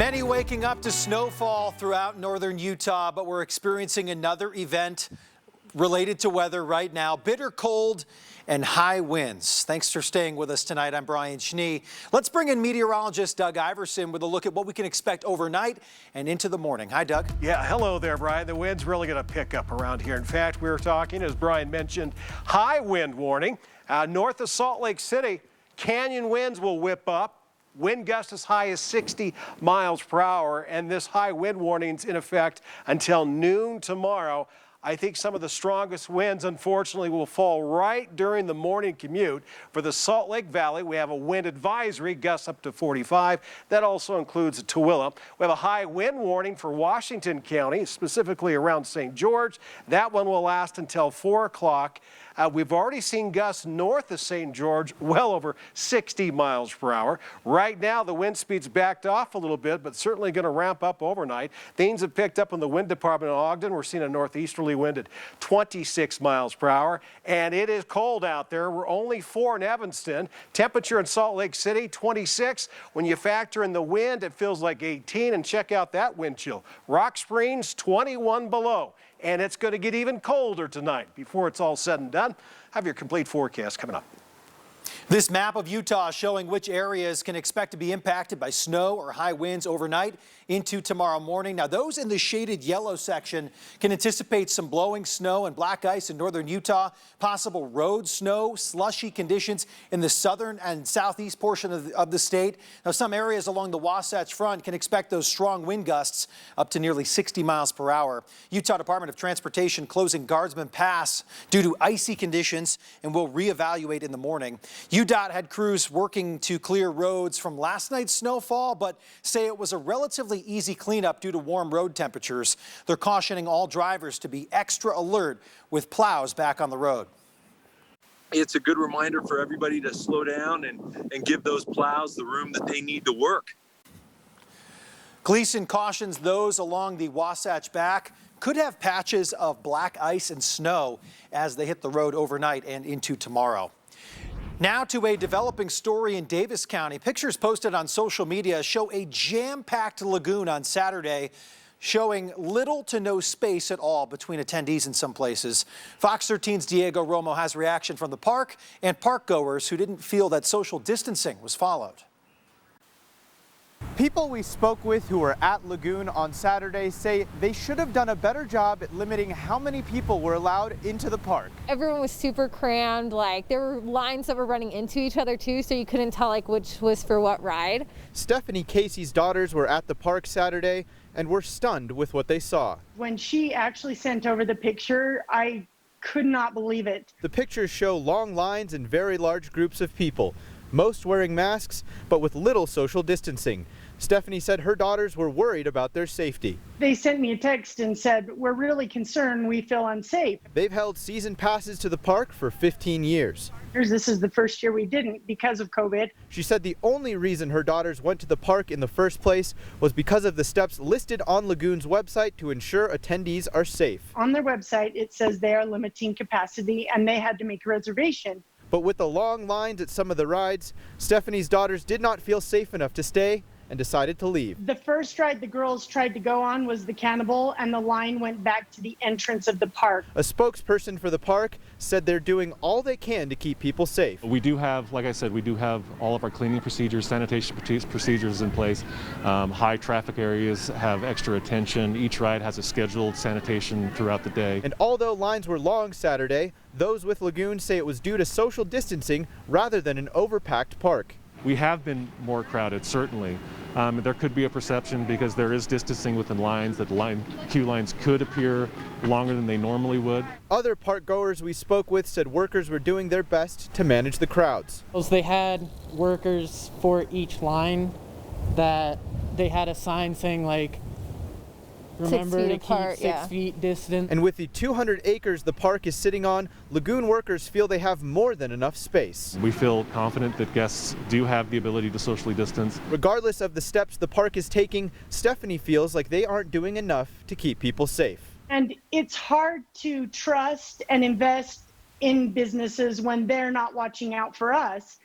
Many waking up to snowfall throughout northern Utah, but we're experiencing another event related to weather right now. Bitter cold and high winds. Thanks for staying with us tonight. I'm Brian Schnee. Let's bring in meteorologist Doug Iverson with a look at what we can expect overnight and into the morning. Hi, Doug. Yeah, hello there, Brian. The wind's really going to pick up around here. In fact, we were talking, as Brian mentioned, high wind warning. North of Salt Lake City, canyon winds will whip up. Wind gusts as high as 60 miles per hour, and this high wind warning's in effect until noon tomorrow. I think some of the strongest winds, unfortunately, will fall right during the morning commute. For the Salt Lake Valley, we have a wind advisory, gusts up to 45. That also includes Tooele. We have a high wind warning for Washington County, specifically around St. George. That one will last until 4 o'clock. We've already seen gusts north of St. George, well over 60 miles per hour. Right now, the wind speed's backed off a little bit, but certainly going to ramp up overnight. Things have picked up in the wind department in Ogden. We're seeing a northeasterly wind at 26 miles per hour, and it is cold out there. We're only 4 in Evanston. Temperature in Salt Lake City, 26. When you factor in the wind, it feels like 18, and check out that wind chill. Rock Springs, 21 below. And it's going to get even colder tonight before it's all said and done. Have your complete forecast coming up. This map of Utah showing which areas can expect to be impacted by snow or high winds overnight into tomorrow morning. Now, those in the shaded yellow section can anticipate some blowing snow and black ice in northern Utah, possible road snow, slushy conditions in the southern and southeast portion of the state. Now, some areas along the Wasatch Front can expect those strong wind gusts up to nearly 60 miles per hour. Utah Department of Transportation closing Guardsman Pass due to icy conditions and will reevaluate in the morning. UDOT had crews working to clear roads from last night's snowfall, but say it was a relatively easy cleanup due to warm road temperatures. They're cautioning all drivers to be extra alert with plows back on the road. It's a good reminder for everybody to slow down and give those plows the room that they need to work. Gleason cautions those along the Wasatch Back could have patches of black ice and snow as they hit the road overnight and into tomorrow. Now to a developing story in Davis County. Pictures posted on social media show a jam-packed lagoon on Saturday, showing little to no space at all between attendees in some places. Fox 13's Diego Romo has reaction from the park and park goers who didn't feel that social distancing was followed. People we spoke with who were at Lagoon on Saturday say they should have done a better job at limiting how many people were allowed into the park. Everyone was super crammed, like there were lines that were running into each other too, so you couldn't tell like which was for what ride. Stephanie Casey's daughters were at the park Saturday and were stunned with what they saw. When she actually sent over the picture, I could not believe it. The pictures show long lines and very large groups of people, most wearing masks, but with little social distancing. Stephanie said her daughters were worried about their safety. They sent me a text and said, "We're really concerned, we feel unsafe." They've held season passes to the park for 15 years. This is the first year we didn't because of COVID. She said the only reason her daughters went to the park in the first place was because of the steps listed on Lagoon's website to ensure attendees are safe. On their website, it says they are limiting capacity and they had to make a reservation. But with the long lines at some of the rides, Stephanie's daughters did not feel safe enough to stay and decided to leave. The first ride the girls tried to go on was the Cannibal, and the line went back to the entrance of the park. A spokesperson for the park said they're doing all they can to keep people safe. We do have, like I said, we do have all of our cleaning procedures, sanitation procedures in place. High traffic areas have extra attention. Each ride has a scheduled sanitation throughout the day. And although lines were long Saturday, those with Lagoon say it was due to social distancing rather than an overpacked park. We have been more crowded, certainly. There could be a perception because there is distancing within lines that queue lines could appear longer than they normally would. Other park goers we spoke with said workers were doing their best to manage the crowds. They had workers for each line that they had a sign saying like, remember to keep 6 feet distance. And with the 200 acres the park is sitting on, Lagoon workers feel they have more than enough space. We feel confident that guests do have the ability to socially distance. Regardless of the steps the park is taking, Stephanie feels like they aren't doing enough to keep people safe. And it's hard to trust and invest in businesses when they're not watching out for us.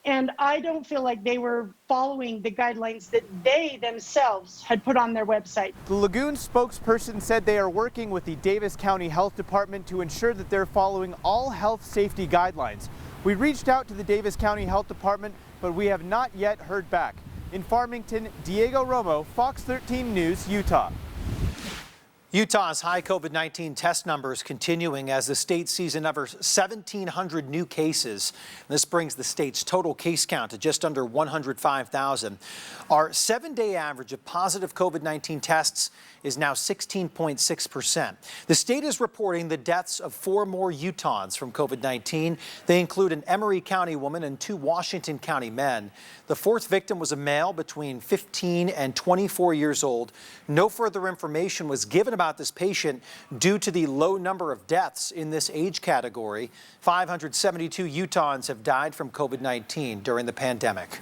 And I don't feel like they were following the guidelines that they themselves had put on their website. The Lagoon spokesperson said they are working with the Davis County Health Department to ensure that they're following all health safety guidelines. We reached out to the Davis County Health Department, but we have not yet heard back. In Farmington, Diego Romo, Fox 13 News, Utah. Utah's high COVID-19 test numbers continuing as the state sees another 1,700 new cases. This brings the state's total case count to just under 105,000. Our 7-day average of positive COVID-19 tests is now 16.6%. The state is reporting the deaths of 4 more Utahns from COVID-19. They include an Emery County woman and 2 Washington County men. The 4th victim was a male between 15 and 24 years old. No further information was given about this patient due to the low number of deaths in this age category. 572 Utahns have died from COVID-19 during the pandemic.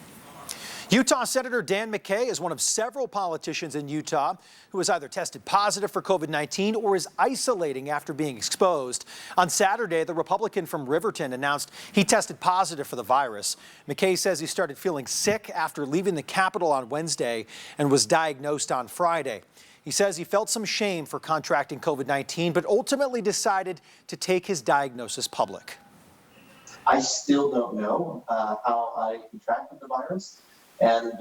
Utah Senator Dan McCay is one of several politicians in Utah who has either tested positive for COVID-19 or is isolating after being exposed. On Saturday, the Republican from Riverton announced he tested positive for the virus. McCay says he started feeling sick after leaving the Capitol on Wednesday and was diagnosed on Friday. He says he felt some shame for contracting COVID-19, but ultimately decided to take his diagnosis public. I still don't know how I contracted the virus. And,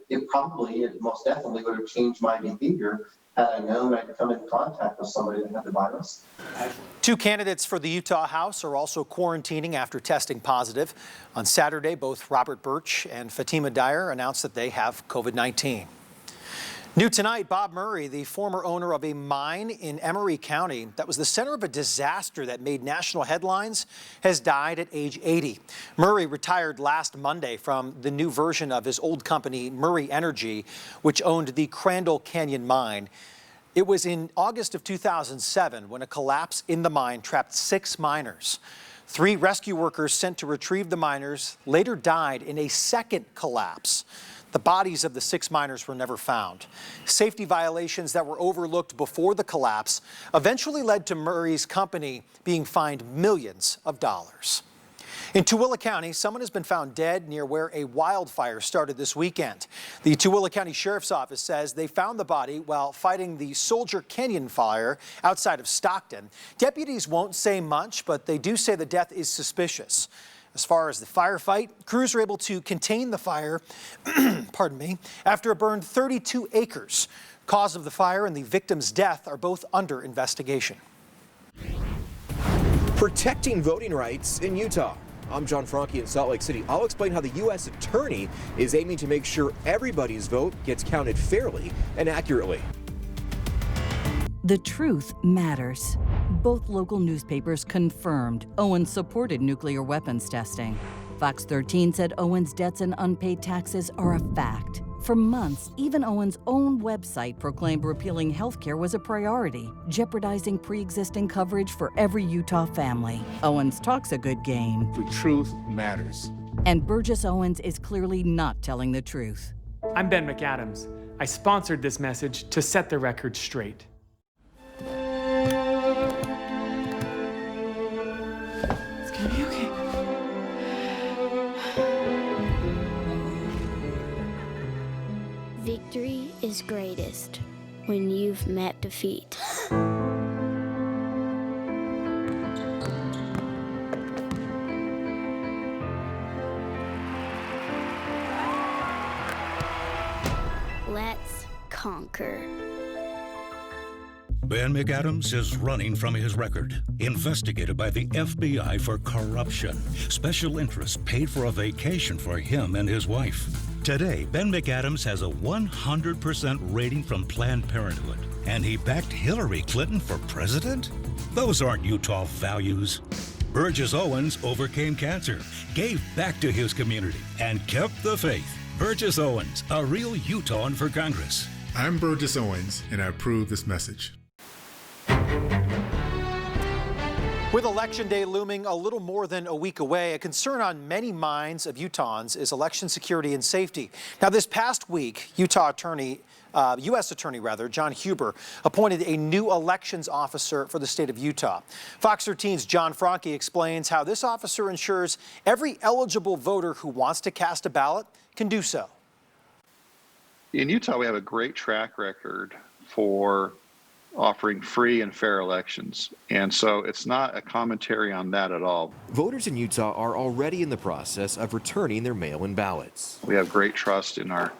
it most definitely would have changed my behavior had I known I'd come in contact with somebody that had the virus. 2 candidates for the Utah House are also quarantining after testing positive. On Saturday, both Robert Birch and Fatima Dyer announced that they have COVID-19. New tonight, Bob Murray, the former owner of a mine in Emery County that was the center of a disaster that made national headlines, has died at age 80. Murray retired last Monday from the new version of his old company, Murray Energy, which owned the Crandall Canyon mine. It was in August of 2007 when a collapse in the mine trapped 6 miners. 3 rescue workers sent to retrieve the miners later died in a second collapse. The bodies of the 6 miners were never found. Safety violations that were overlooked before the collapse eventually led to Murray's company being fined millions of dollars. In Tooele County, someone has been found dead near where a wildfire started this weekend. The Tooele County Sheriff's Office says they found the body while fighting the Soldier Canyon fire outside of Stockton. Deputies won't say much, but they do say the death is suspicious. As far as the firefight, crews were able to contain the fire, after it burned 32 acres. Cause of the fire and the victim's death are both under investigation. Protecting voting rights in Utah. I'm John Franke in Salt Lake City. I'll explain how the U.S. Attorney is aiming to make sure everybody's vote gets counted fairly and accurately. The truth matters. Both local newspapers confirmed Owens supported nuclear weapons testing. Fox 13 said Owens' debts and unpaid taxes are a fact. For months, even Owens' own website proclaimed repealing health care was a priority, jeopardizing pre-existing coverage for every Utah family. Owens talks a good game. The truth matters. And Burgess Owens is clearly not telling the truth. I'm Ben McAdams. I sponsored this message to set the record straight. It's gonna be okay. Victory is greatest when you've met defeat. Let's conquer. Ben McAdams is running from his record. Investigated by the FBI for corruption. Special interests paid for a vacation for him and his wife. Today, Ben McAdams has a 100% rating from Planned Parenthood. And he backed Hillary Clinton for president? Those aren't Utah values. Burgess Owens overcame cancer, gave back to his community, and kept the faith. Burgess Owens, a real Utahn for Congress. I'm Burgess Owens, and I approve this message. With Election Day looming a little more than a week away, a concern on many minds of Utahns is election security and safety. Now, this past week, U.S. Attorney John Huber appointed a new elections officer for the state of Utah. Fox 13's John Franke explains how this officer ensures every eligible voter who wants to cast a ballot can do so. In Utah, we have a great track record for offering free and fair elections. And so it's not a commentary on that at all. Voters in Utah are already in the process of returning their mail-in ballots. We have great trust in our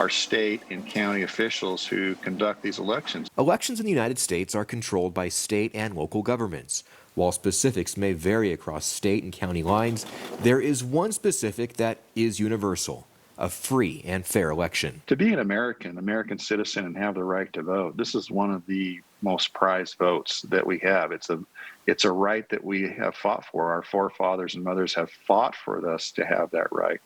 state and county officials who conduct these elections. Elections in the United States are controlled by state and local governments. While specifics may vary across state and county lines, there is one specific that is universal: a free and fair election. To be an American citizen and have the right to vote, this is one of the most prized votes that we have. It's a right that we have fought for. Our forefathers and mothers have fought for us to have that right.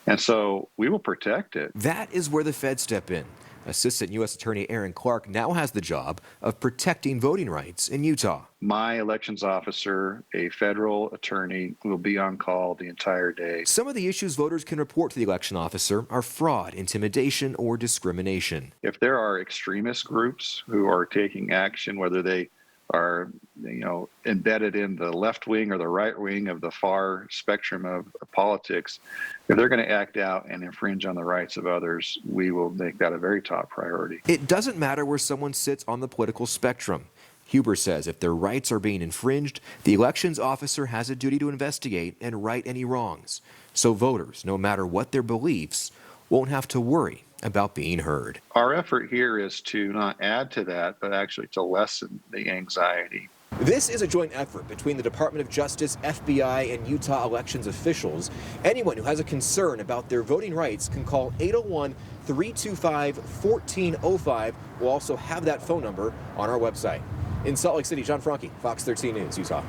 And so we will protect it. That is where the feds step in. Assistant U.S. Attorney Aaron Clark now has the job of protecting voting rights in Utah. My elections officer, a federal attorney, will be on call the entire day. Some of the issues voters can report to the election officer are fraud, intimidation, or discrimination. If there are extremist groups who are taking action, whether they are embedded in the left wing or the right wing of the far spectrum of politics, if they're going to act out and infringe on the rights of others, we will make that a very top priority. It doesn't matter where someone sits on the political spectrum. Huber says if their rights are being infringed, the elections officer has a duty to investigate and right any wrongs. So voters, no matter what their beliefs, won't have to worry about being heard. Our effort here is to not add to that, but actually to lessen the anxiety. This is a joint effort between the Department of Justice, FBI, and Utah elections officials. Anyone who has a concern about their voting rights can call 801-325-1405. We'll also have that phone number on our website. In Salt Lake City, John Franke, Fox 13 News, Utah.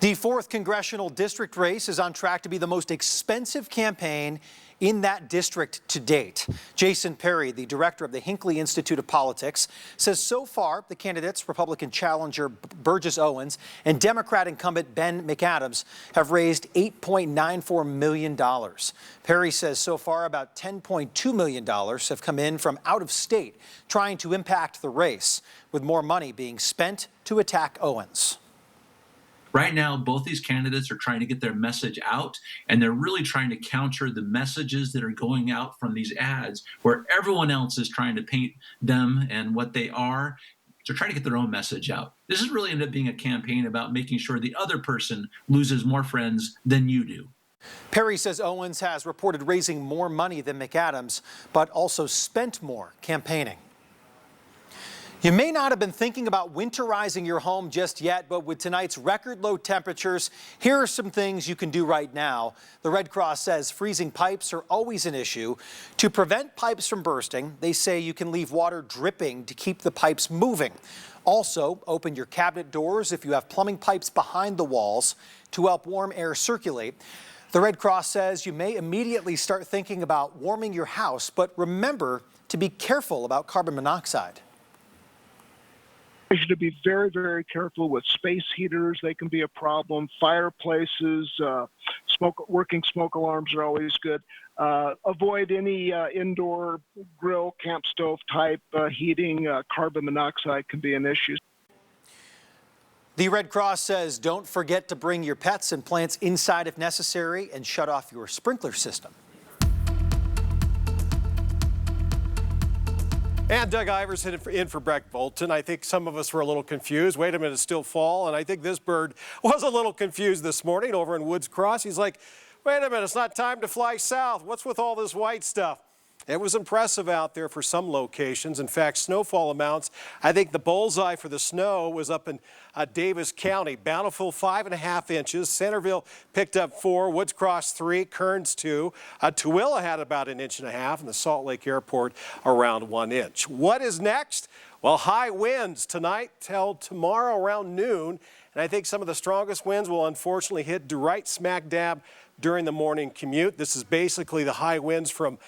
The 4th congressional district race is on track to be the most expensive campaign in that district to date. Jason Perry, the director of the Hinckley Institute of Politics, says so far the candidates, Republican challenger Burgess Owens and Democrat incumbent Ben McAdams, have raised $8.94 million. Perry says so far about $10.2 million have come in from out of state trying to impact the race, with more money being spent to attack Owens. Right now, both these candidates are trying to get their message out, and they're really trying to counter the messages that are going out from these ads where everyone else is trying to paint them and what they are. They're trying to get their own message out. This is really ended up being a campaign about making sure the other person loses more friends than you do. Perry says Owens has reported raising more money than McAdams, but also spent more campaigning. You may not have been thinking about winterizing your home just yet, but with tonight's record low temperatures, here are some things you can do right now. The Red Cross says freezing pipes are always an issue. To prevent pipes from bursting, they say you can leave water dripping to keep the pipes moving. Also, open your cabinet doors if you have plumbing pipes behind the walls to help warm air circulate. The Red Cross says you may immediately start thinking about warming your house, but remember to be careful about carbon monoxide. You should be very, very careful with space heaters. They can be a problem. Fireplaces, working smoke alarms are always good. Avoid any indoor grill, camp stove type heating. Carbon monoxide can be an issue. The Red Cross says don't forget to bring your pets and plants inside if necessary and shut off your sprinkler system. And Doug Iverson in for Breck Bolton. I think some of us were a little confused. Wait a minute, it's still fall. And I think this bird was a little confused this morning over in Woods Cross. He's like, wait a minute, it's not time to fly south. What's with all this white stuff? It was impressive out there for some locations. In fact, snowfall amounts, I think the bullseye for the snow was up in Davis County. Bountiful 5.5 inches. Centerville picked up 4. Woods Cross 3. Kearns 2. Tooele had about 1.5 inches, and the Salt Lake Airport around 1 inch. What is next? Well, high winds tonight till tomorrow around noon. And I think some of the strongest winds will unfortunately hit right smack dab during the morning commute. This is basically the high winds from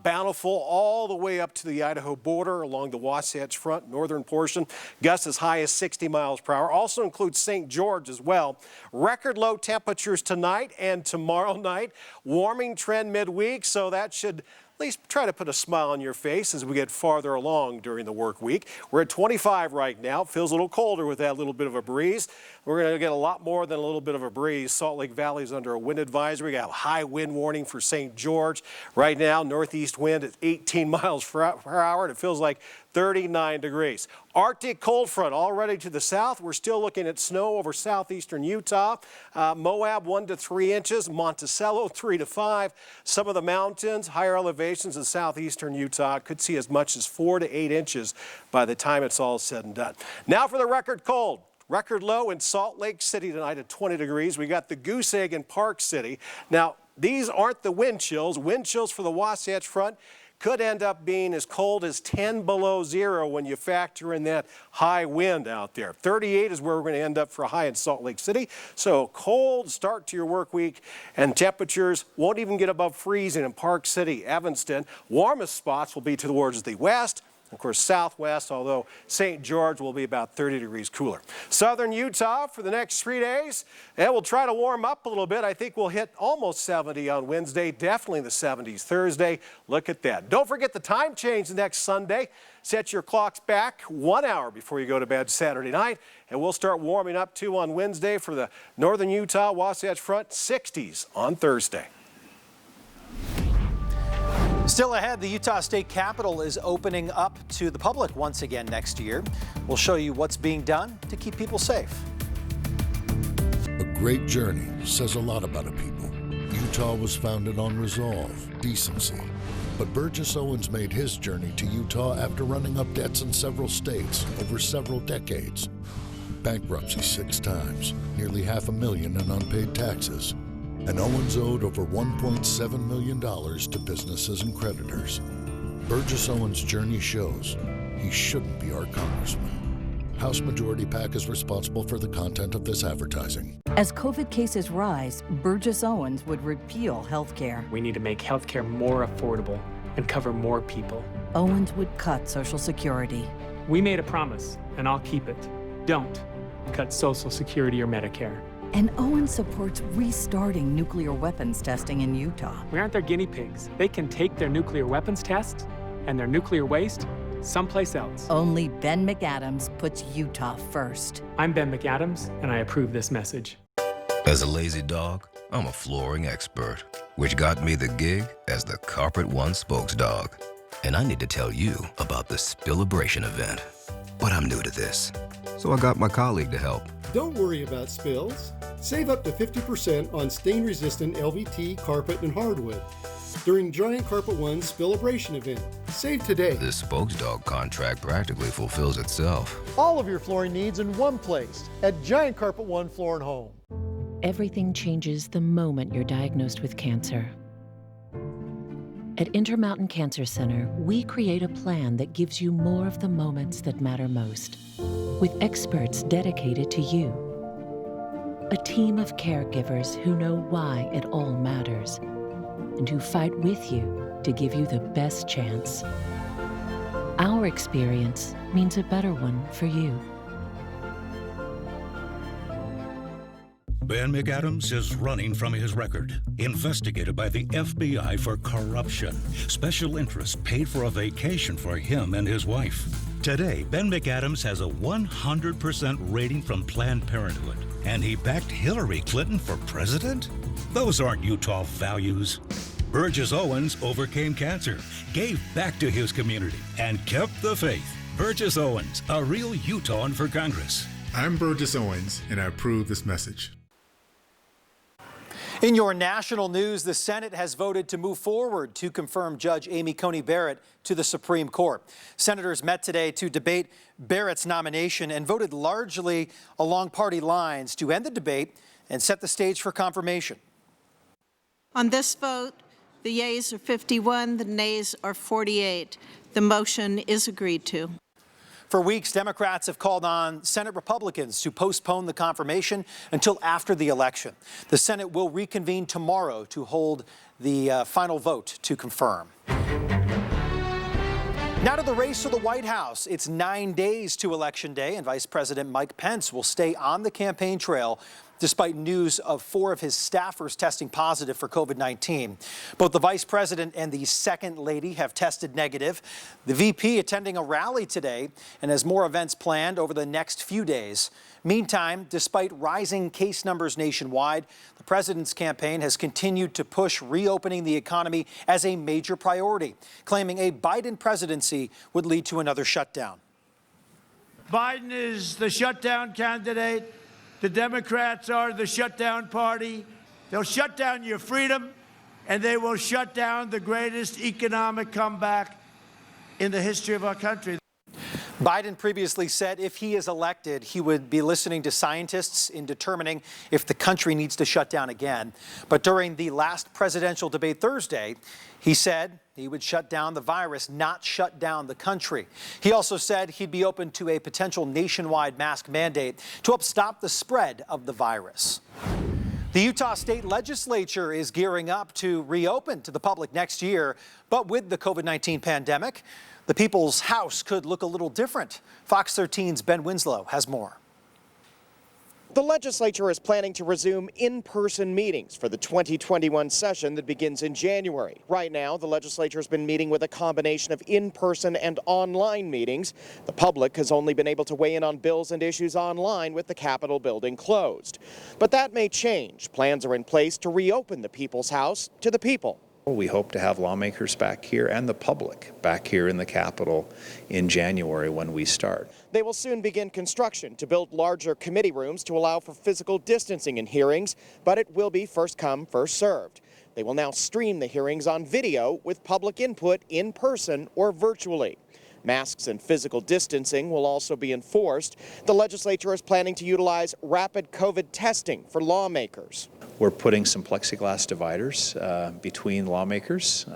Bountiful all the way up to the Idaho border along the Wasatch Front, northern portion. Gusts as high as 60 miles per hour. Also includes St. George as well. Record low temperatures tonight and tomorrow night. Warming trend midweek, so that should at least try to put a smile on your face as we get farther along during the work week. We're at 25 right now. It feels a little colder with that little bit of a breeze. We're going to get a lot more than a little bit of a breeze. Salt Lake Valley is under a wind advisory. We got a high wind warning for St. George. Right now, northeast wind at 18 miles per hour, and it feels like 39 degrees. Arctic cold front already to the south. We're still looking at snow over southeastern Utah. Moab 1 to 3 inches. Monticello 3 to 5. Some of the mountains, higher elevations in southeastern Utah could see as much as 4 to 8 inches by the time it's all said and done. Now for the record cold. Record low in Salt Lake City tonight at 20 degrees. We got the goose egg in Park City. Now, these aren't the wind chills. Wind chills for the Wasatch Front could end up being as cold as 10 below zero when you factor in that high wind out there. 38 is where we're going to end up for a high in Salt Lake City. So cold start to your work week, and temperatures won't even get above freezing in Park City, Evanston. Warmest spots will be towards the west. Of course, southwest, although St. George will be about 30 degrees cooler. Southern Utah for the next 3 days, and we'll try to warm up a little bit. I think we'll hit almost 70 on Wednesday, definitely in the 70s Thursday. Look at that. Don't forget the time change next Sunday. Set your clocks back 1 hour before you go to bed Saturday night, and we'll start warming up too on Wednesday for the northern Utah Wasatch Front, 60s on Thursday. Still ahead, the Utah State Capitol is opening up to the public once again next year. We'll show you what's being done to keep people safe. A great journey says a lot about a people. Utah was founded on resolve, decency. But Burgess Owens made his journey to Utah after running up debts in several states over several decades. Bankruptcy 6 times, nearly $500,000 in unpaid taxes. And Owens owed over $1.7 million to businesses and creditors. Burgess Owens' journey shows he shouldn't be our congressman. House Majority PAC is responsible for the content of this advertising. As COVID cases rise, Burgess Owens would repeal health care. We need to make health care more affordable and cover more people. Owens would cut Social Security. We made a promise, and I'll keep it. Don't cut Social Security or Medicare. And Owens supports restarting nuclear weapons testing in Utah. We aren't their guinea pigs. They can take their nuclear weapons tests and their nuclear waste someplace else. Only Ben McAdams puts Utah first. I'm Ben McAdams, and I approve this message. As a lazy dog, I'm a flooring expert, which got me the gig as the Carpet One spokesdog. And I need to tell you about the Spillabration event. But I'm new to this, so I got my colleague to help. Don't worry about spills. Save up to 50% on stain-resistant LVT, carpet, and hardwood during Giant Carpet One's Spillabration event. Save today. This spokesdog contract practically fulfills itself. All of your flooring needs in one place at Giant Carpet One Floor and Home. Everything changes the moment you're diagnosed with cancer. At Intermountain Cancer Center, we create a plan that gives you more of the moments that matter most, with experts dedicated to you. A team of caregivers who know why it all matters and who fight with you to give you the best chance. Our experience means a better one for you. Ben McAdams is running from his record, investigated by the FBI for corruption. Special interests paid for a vacation for him and his wife. Today, Ben McAdams has a 100% rating from Planned Parenthood, and he backed Hillary Clinton for president? Those aren't Utah values. Burgess Owens overcame cancer, gave back to his community, and kept the faith. Burgess Owens, a real Utahn for Congress. I'm Burgess Owens, and I approve this message. In your national news, the Senate has voted to move forward to confirm Judge Amy Coney Barrett to the Supreme Court. Senators met today to debate Barrett's nomination and voted largely along party lines to end the debate and set the stage for confirmation. On this vote, the yeas are 51, the nays are 48. The motion is agreed to. For weeks, Democrats have called on Senate Republicans to postpone the confirmation until after the election. The Senate will reconvene tomorrow to hold the final vote to confirm. Now to the race to the White House. It's 9 days to Election Day, and Vice President Mike Pence will stay on the campaign trail despite news of 4 of his staffers testing positive for COVID-19. Both the vice president and the second lady have tested negative. The VP attending a rally today and has more events planned over the next few days. Meantime, despite rising case numbers nationwide, the president's campaign has continued to push reopening the economy as a major priority, claiming a Biden presidency would lead to another shutdown. Biden is the shutdown candidate. The Democrats are the shutdown party. They'll shut down your freedom, and they will shut down the greatest economic comeback in the history of our country. Biden previously said if he is elected, he would be listening to scientists in determining if the country needs to shut down again. But during the last presidential debate Thursday, he said he would shut down the virus, not shut down the country. He also said he'd be open to a potential nationwide mask mandate to help stop the spread of the virus. The Utah State Legislature is gearing up to reopen to the public next year, but with the COVID-19 pandemic, the People's House could look a little different. Fox 13's Ben Winslow has more. The legislature is planning to resume in-person meetings for the 2021 session that begins in January. Right now, the legislature has been meeting with a combination of in-person and online meetings. The public has only been able to weigh in on bills and issues online with the Capitol building closed. But that may change. Plans are in place to reopen the People's House to the people. We hope to have lawmakers back here and the public back here in the Capitol in January when we start. They will soon begin construction to build larger committee rooms to allow for physical distancing in hearings, but it will be first come, first served. They will now stream the hearings on video with public input in person or virtually. Masks and physical distancing will also be enforced. The legislature is planning to utilize rapid COVID testing for lawmakers. We're putting some plexiglass dividers between lawmakers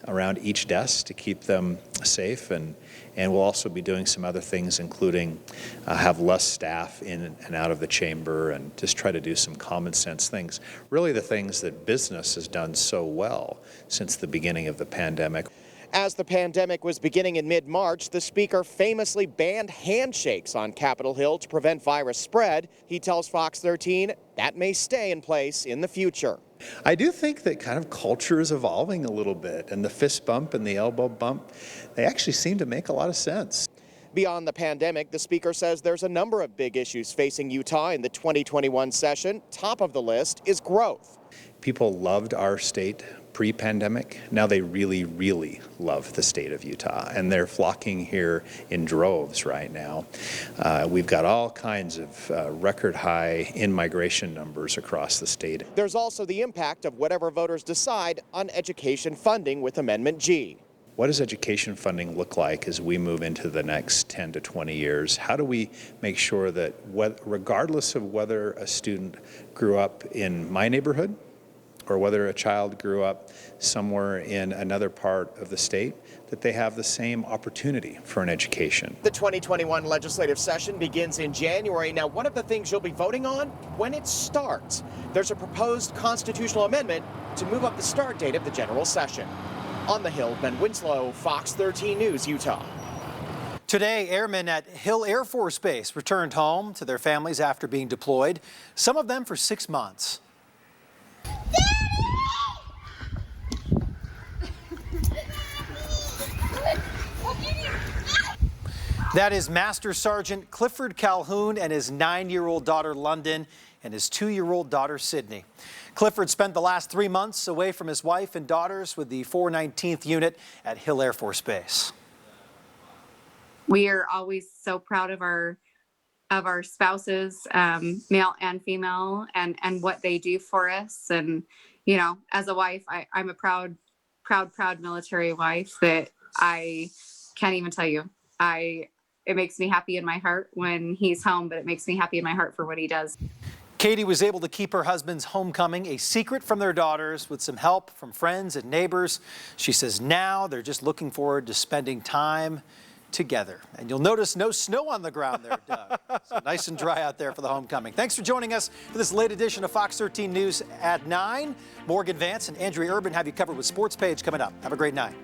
around each desk to keep them safe, and we'll also be doing some other things, including have less staff in and out of the chamber and just try to do some common sense things. Really the things that business has done so well since the beginning of the pandemic. As the pandemic was beginning in mid-March, the speaker famously banned handshakes on Capitol Hill to prevent virus spread. He tells Fox 13 that may stay in place in the future. I do think that kind of culture is evolving a little bit, and the fist bump and the elbow bump, they actually seem to make a lot of sense. Beyond the pandemic, the speaker says there's a number of big issues facing Utah in the 2021 session. Top of the list is growth. People loved our state pre-pandemic. Now they really, really love the state of Utah, and they're flocking here in droves right now. We've got all kinds of record high in-migration numbers across the state. There's also the impact of whatever voters decide on education funding with Amendment G. What does education funding look like as we move into the next 10 to 20 years? How do we make sure that regardless of whether a student grew up in my neighborhood or whether a child grew up somewhere in another part of the state, that they have the same opportunity for an education? The 2021 legislative session begins in January. Now, one of the things you'll be voting on when it starts, there's a proposed constitutional amendment to move up the start date of the general session. On the Hill, Ben Winslow, Fox 13 News, Utah. Today, airmen at Hill Air Force Base returned home to their families after being deployed, some of them for 6 months. That is Master Sergeant Clifford Calhoun and his 9-year-old daughter London and his 2-year-old daughter Sydney. Clifford spent the last 3 months away from his wife and daughters with the 419th Unit at Hill Air Force Base. We are always so proud of our spouses, male and female, and what they do for us. And, you know, as a wife, I'm a proud military wife that I can't even tell you. It makes me happy in my heart when he's home, but it makes me happy in my heart for what he does. Katie was able to keep her husband's homecoming a secret from their daughters with some help from friends and neighbors. She says now they're just looking forward to spending time together. And you'll notice no snow on the ground there, Doug. So nice and dry out there for the homecoming. Thanks for joining us for this late edition of Fox 13 News at 9. Morgan Vance and Andrea Urban have you covered with Sports Page coming up. Have a great night.